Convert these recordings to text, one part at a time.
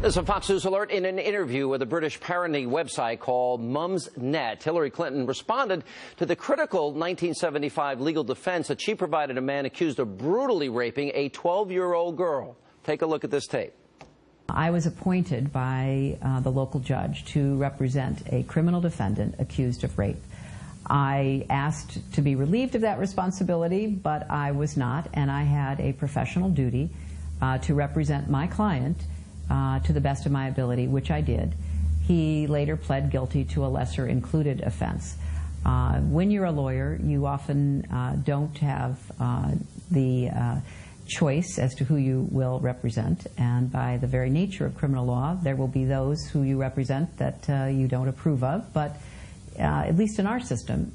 This is a Fox News alert. In an interview with a British parenting website called Mumsnet, Hillary Clinton responded to the critical 1975 legal defense that she provided a man accused of brutally raping a 12-year-old girl. Take a look at this tape. I was appointed by the local judge to represent a criminal defendant accused of rape. I asked to be relieved of that responsibility, but I was not, and I had a professional duty to represent my client to the best of my ability, which I did. He later pled guilty to a lesser included offense. When you're a lawyer, you often don't have the choice as to who you will represent, and by the very nature of criminal law, there will be those who you represent that you don't approve of, but at least in our system,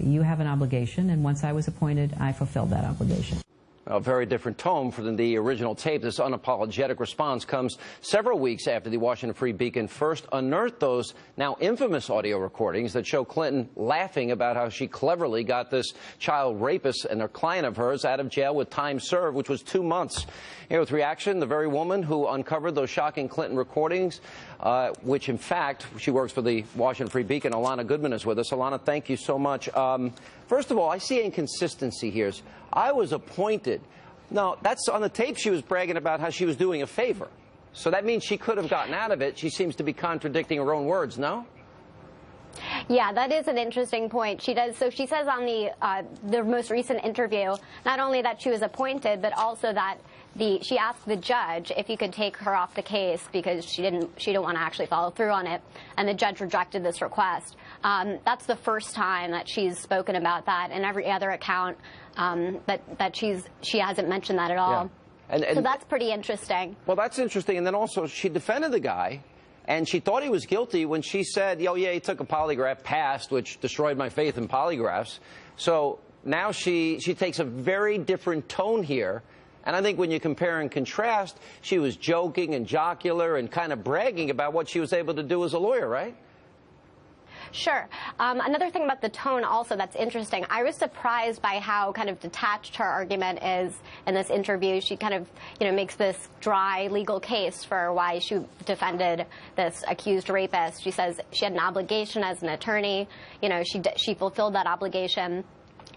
you have an obligation, and once I was appointed, I fulfilled that obligation. A very different tone from the original tape. This unapologetic response comes several weeks after the Washington Free Beacon first unearthed those now infamous audio recordings that show Clinton laughing about how she cleverly got this child rapist and a client of hers out of jail with time served, which was 2 months. Here with reaction, the very woman who uncovered those shocking Clinton recordings, which in fact, she works for the Washington Free Beacon. Alana Goodman is with us. Alana, thank you so much. First of all, I see inconsistency here. I was appointed. No, that's on the tape. She was bragging about how she was doing a favor. So that means she could have gotten out of it. She seems to be contradicting her own words, no? Yeah, that is an interesting point. She does. So she says on the most recent interview, not only that she was appointed, but also that she asked the judge if he could take her off the case because she didn't want to actually follow through on it, and the judge rejected this request. That's the first time that she's spoken about that. In every other account, that she hasn't mentioned that at all. Yeah. And so that's pretty interesting. Well, that's interesting. And then also she defended the guy. And she thought he was guilty when she said, oh, yeah, he took a polygraph, passed, which destroyed my faith in polygraphs. So now she takes a very different tone here. And I think when you compare and contrast, she was joking and jocular and kind of bragging about what she was able to do as a lawyer, right? Sure. Another thing about the tone also that's interesting, I was surprised by how kind of detached her argument is in this interview. She kind of, makes this dry legal case for why she defended this accused rapist. She says she had an obligation as an attorney. She fulfilled that obligation.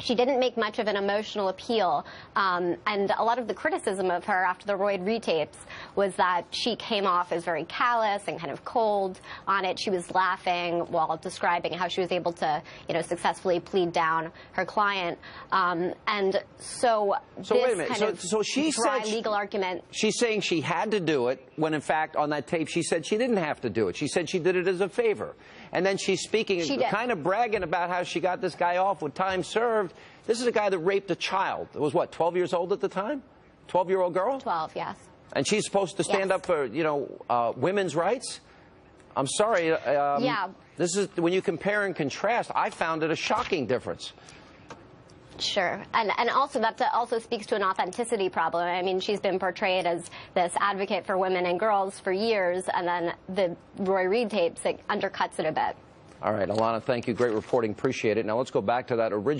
She didn't make much of an emotional appeal, and a lot of the criticism of her after the Roy retapes was that she came off as very callous and kind of cold on it. She was laughing while describing how she was able to, successfully plead down her client, and so this wait a minute. kind of so she dry said legal argument. She's saying she had to do it when, in fact, on that tape she said she didn't have to do it. She said she did it as a favor, and then she's speaking and kind of bragging about how she got this guy off with time served. This is a guy that raped a child. It was, what, 12 years old at the time? 12-year-old girl? 12, yes. And she's supposed to stand up for, women's rights? I'm sorry. Yeah. This is, when you compare and contrast, I found it a shocking difference. Sure. And also that also speaks to an authenticity problem. I mean, she's been portrayed as this advocate for women and girls for years, and then the Roy Reid tapes, it undercuts it a bit. All right, Alana, thank you. Great reporting. Appreciate it. Now let's go back to that original